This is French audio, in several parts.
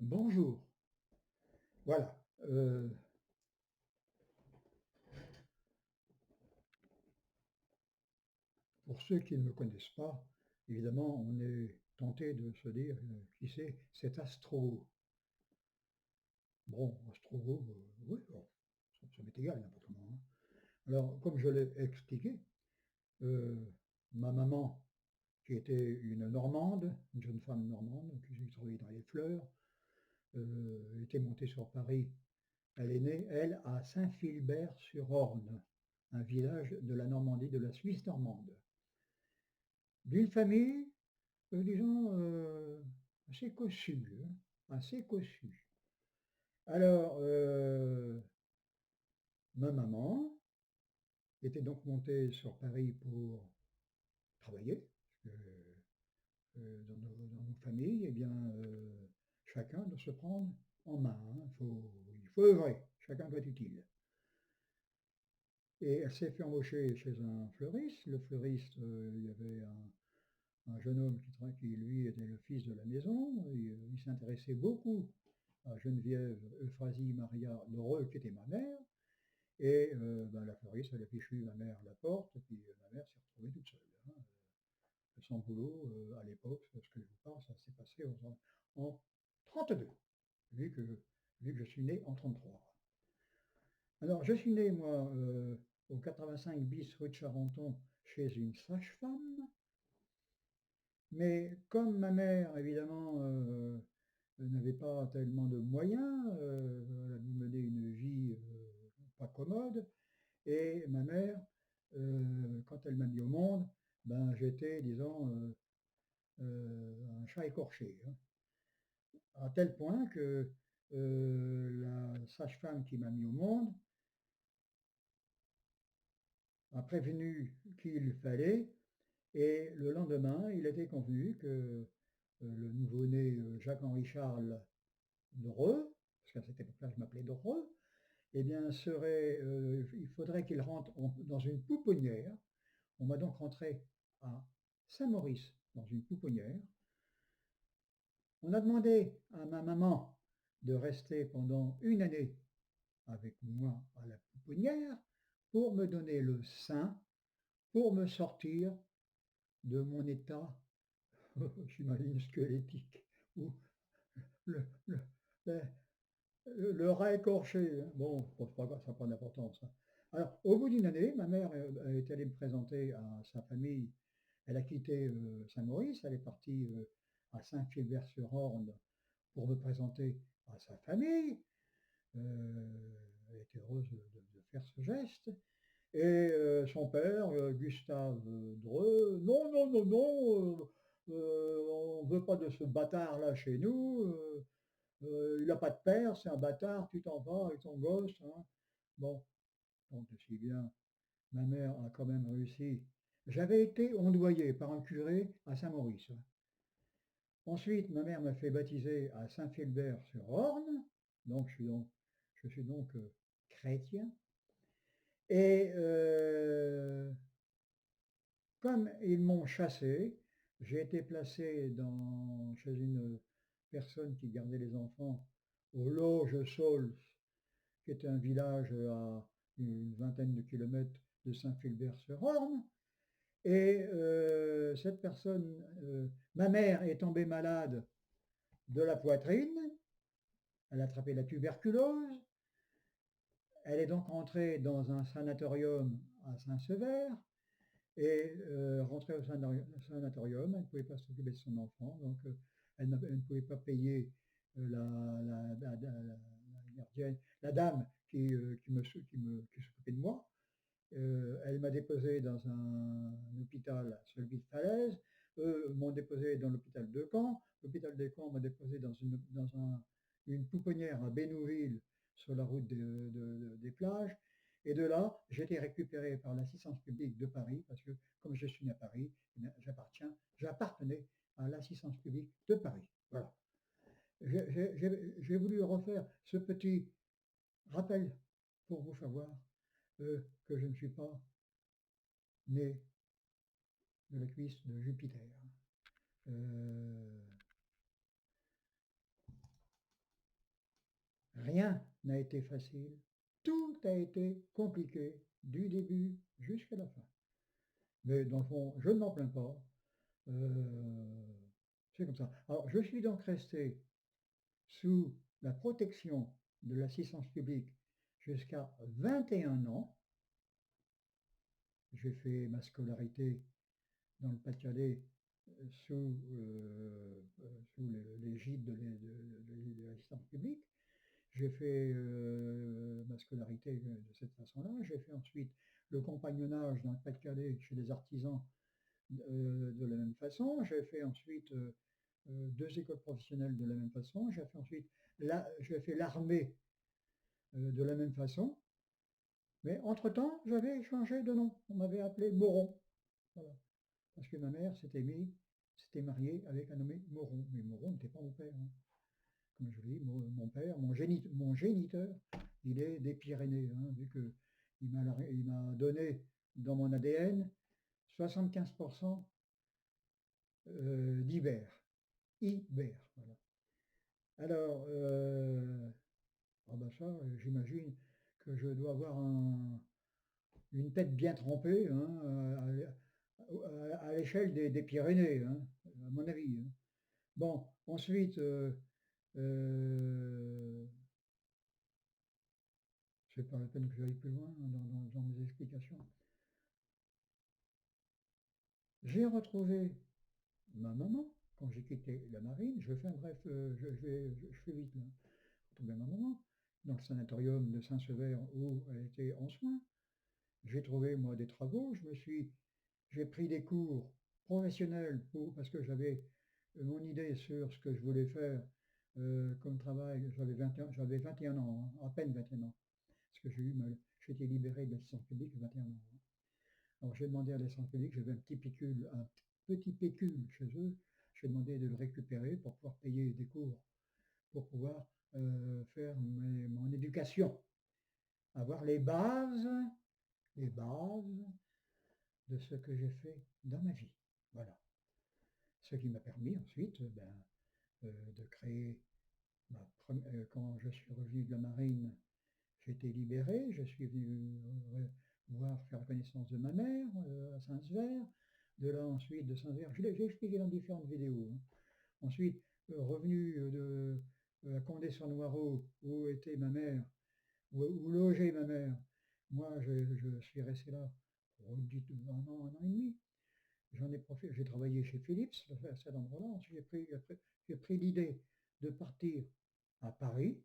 Bonjour. Voilà, pour ceux qui ne me connaissent pas, évidemment, on est tenté de se dire, «Qui c'est? Cet Astro». Bon, Astro, oui, bon, ça m'est égal n'importe comment, hein. Alors, comme je l'ai expliqué, heu, ma maman, qui était une Normande, une jeune femme normande qui travaillait dans les fleurs, était montée sur Paris. Elle est née, elle, à Saint-Philbert-sur-Orne, un village de la Normandie, de la Suisse normande. D'une famille, disons, assez cossue, hein, assez cossue. Alors, ma maman était donc montée sur Paris pour travailler, parce que, dans nos familles, eh bien, chacun doit se prendre en main, hein. Il faut œuvrer, chacun doit être utile. Et elle s'est fait embaucher chez un fleuriste. Le fleuriste, il y avait un jeune homme qui lui était le fils de la maison. Il s'intéressait beaucoup à Geneviève Euphrasie Maria Lheureux, qui était ma mère. Et ben, la fleuriste, elle a fichu ma mère à la porte, et puis ma mère s'est retrouvée toute seule, hein, sans boulot à l'époque. Ce que je vous parle, ça s'est passé en 32, vu que, vu que je suis né en 33. Alors, je suis né, moi, au 85 bis rue de Charenton, chez une sage-femme. Mais comme ma mère, évidemment, n'avait pas tellement de moyens, elle a dû mener une vie pas commode. Et ma mère, quand elle m'a mis au monde, ben, j'étais, disons, un chat écorché, hein. À tel point que la sage-femme qui m'a mis au monde a prévenu qu'il fallait. Et le lendemain, il était convenu que le nouveau-né Jacques-Henri Charles Dreux, parce qu'à cette époque-là, je m'appelais Dreux, eh bien, il faudrait qu'il rentre dans une pouponnière. On m'a donc rentré à Saint-Maurice dans une pouponnière. On a demandé à ma maman de rester pendant une année avec moi à la pouponnière pour me donner le sein, pour me sortir de mon état, j'imagine, squelettique, ou le, le, le, le rat écorché, hein. Bon, c'est pas grave, ça n'a pas d'importance, hein. Alors, au bout d'une année, ma mère est allée me présenter à sa famille. Elle a quitté Saint-Maurice, elle est partie à Saint-Philbert-sur-Orne pour me présenter à sa famille. Elle était heureuse de faire ce geste. Et son père, Gustave Dreux, non, non, non, non, on ne veut pas de ce bâtard-là chez nous. Il n'a pas de père, c'est un bâtard, tu t'en vas avec ton gosse, hein. Bon, donc si bien, ma mère a quand même réussi. J'avais été ondoyé par un curé à Saint-Maurice. Ensuite, ma mère m'a fait baptiser à Saint-Philbert-sur-Orne, donc je suis donc chrétien. Et comme ils m'ont chassé, j'ai été placé chez une personne qui gardait les enfants au Loge-Saulce, qui était un village à une vingtaine de kilomètres de Saint-Philbert-sur-Orne. Et cette personne, ma mère est tombée malade de la poitrine, elle a attrapé la tuberculose, elle est donc rentrée dans un sanatorium à Saint-Sever. Et rentrée au sanatorium, elle ne pouvait pas s'occuper de son enfant, donc elle ne pouvait pas payer la gardienne, la dame qui s'occupait de moi. Elle m'a déposé dans un hôpital, celui de Falaise. Eux m'ont déposé dans l'hôpital de Caen. L'hôpital de Caen m'a déposé une pouponnière à Bénouville, sur la route des plages. Et de là, j'ai été récupéré par l'assistance publique de Paris, parce que comme je suis né à Paris, eh bien, j'appartenais à l'assistance publique de Paris. Voilà. J'ai voulu refaire ce petit rappel pour vous faire voir que je ne suis pas né de la cuisse de Jupiter. Euh, Rien n'a été facile. Tout a été compliqué du début jusqu'à la fin. Mais dans le fond, je ne m'en plains pas. C'est comme ça. Alors, je suis donc resté sous la protection de l'assistance publique jusqu'à 21 ans. J'ai fait ma scolarité dans le Pas-de-Calais sous l'égide de l'assistance publique. J'ai fait ma scolarité de cette façon-là. J'ai fait ensuite le compagnonnage dans le Pas-de-Calais chez des artisans de la même façon. J'ai fait ensuite 2 écoles professionnelles de la même façon. J'ai fait l'armée de la même façon. Mais entre-temps, j'avais changé de nom. On m'avait appelé Moron. Voilà. Parce que ma mère s'était mariée avec un nommé Moron. Mais Moron n'était pas mon père, hein. Comme je vous dis, mon père, mon géniteur, il est des Pyrénées, hein, vu qu'il m'a donné dans mon ADN 75% d'Ibère. Ibère, voilà. Alors, ah ben ça, j'imagine que je dois avoir une tête bien trempée, hein, à l'échelle des Pyrénées, hein, à mon avis, hein. Bon, ensuite, euh, c'est pas la peine que j'aille plus loin dans mes explications. J'ai retrouvé ma maman quand j'ai quitté la marine. Je fais un bref, je fais vite là. J'ai retrouvé ma maman dans le sanatorium de Saint-Sever où elle était en soins. J'ai trouvé moi des travaux. J'ai pris des cours professionnels parce que j'avais mon idée sur ce que je voulais faire comme travail. J'avais 21 ans, hein, à peine 21 ans, parce que j'ai été libéré de l'assistance publique à 21 ans, hein. Alors j'ai demandé à l'assistance publique, j'avais un petit pécule chez eux. J'ai demandé de le récupérer pour pouvoir payer des cours, pour pouvoir faire mon éducation, avoir les bases de ce que j'ai fait dans ma vie. Voilà. Ce qui m'a permis ensuite de créer quand je suis revenu de la marine, j'ai été libéré, je suis venu faire la connaissance de ma mère à Saint-Sever. De là ensuite, de Saint-Sever, j'ai expliqué dans différentes vidéos, hein. Ensuite, revenu à Condé-sur-Noireau, où était ma mère, où logeait ma mère. Moi, je suis resté là pour un an et demi. J'en ai profité, j'ai travaillé chez Philips, à cet endroit-là. Ensuite, j'ai pris l'idée de partir à Paris.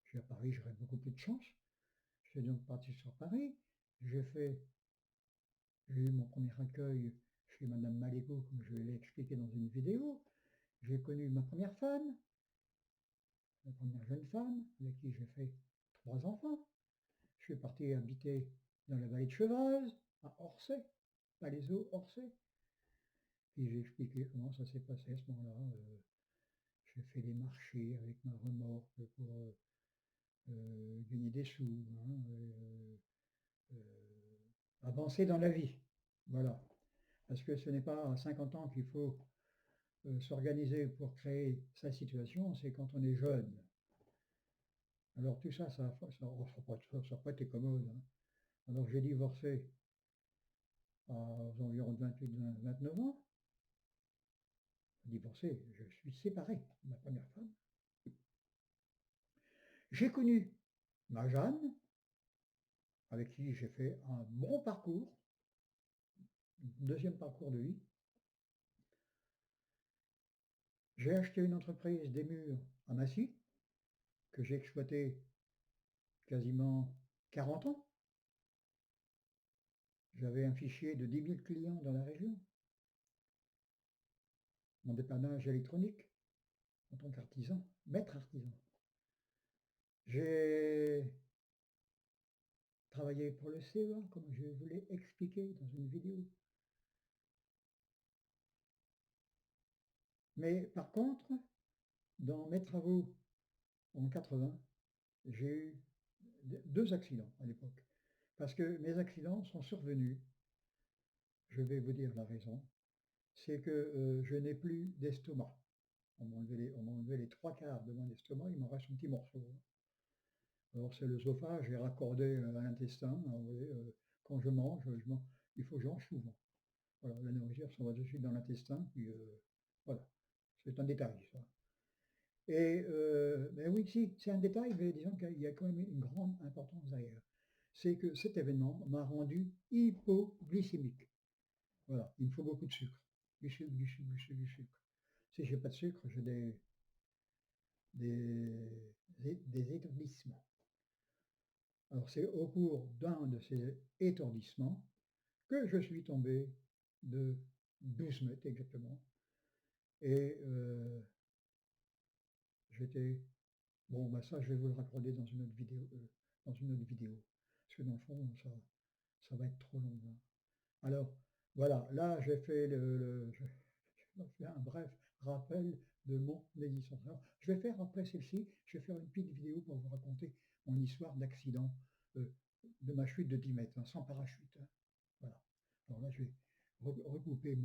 Puis à Paris, j'aurais beaucoup plus de chance. Je suis donc parti sur Paris. J'ai eu mon premier accueil chez Madame Maléco, comme je l'ai expliqué dans une vidéo. J'ai connu ma première femme, la première jeune femme, avec qui j'ai fait 3 enfants. Je suis parti habiter dans la vallée de Chevreuse, à Orsay, Palaiseau, Orsay. Puis j'ai expliqué comment ça s'est passé à ce moment-là. J'ai fait des marchés avec ma remorque pour gagner des sous, hein, avancer dans la vie. Voilà. Parce que ce n'est pas à 50 ans qu'il faut s'organiser pour créer sa situation, c'est quand on est jeune. Alors tout ça, ça n'a pas été commode, hein. Alors j'ai divorcé aux environs de 28-29 ans. Divorcé, je suis séparé de ma première femme. J'ai connu ma Jeanne, avec qui j'ai fait un bon parcours, un deuxième parcours de vie. J'ai acheté une entreprise des murs à Massy, que j'ai exploité quasiment 40 ans. J'avais un fichier de 10 000 clients dans la région. Mon dépannage électronique en tant qu'artisan, maître artisan. J'ai travaillé pour le CEA, comme je vous l'ai expliqué dans une vidéo. Mais par contre, dans mes travaux en 80, j'ai eu 2 accidents à l'époque. Parce que mes accidents sont survenus, je vais vous dire la raison, c'est que je n'ai plus d'estomac. On m'a enlevé les 3 quarts de mon estomac, il m'en reste un petit morceau. Alors c'est l'œsophage est raccordé à l'intestin. Alors, vous voyez, quand je mange, il faut que je mange souvent. Voilà, la nourriture s'en va de suite dans l'intestin, puis voilà, c'est un détail ça. Et mais oui, si, c'est un détail, mais disons qu'il y a quand même une grande importance derrière. C'est que cet événement m'a rendu hypoglycémique. Voilà, il me faut beaucoup de sucre. Du sucre, du sucre, du sucre, du sucre. Si j'ai pas de sucre, j'ai des étourdissements. Alors c'est au cours d'un de ces étourdissements que je suis tombé de 12 mètres exactement. Et j'étais... Bon, bah ça, je vais vous le raconter dans une autre vidéo, parce que dans le fond, ça va être trop long, hein. Alors, voilà, là, j'ai fait je fais un bref rappel de mon existence. Alors, je vais faire après celle-ci, je vais faire une petite vidéo pour vous raconter mon histoire d'accident, de ma chute de 10 mètres, hein, sans parachute, hein. Voilà. Alors là, je vais recouper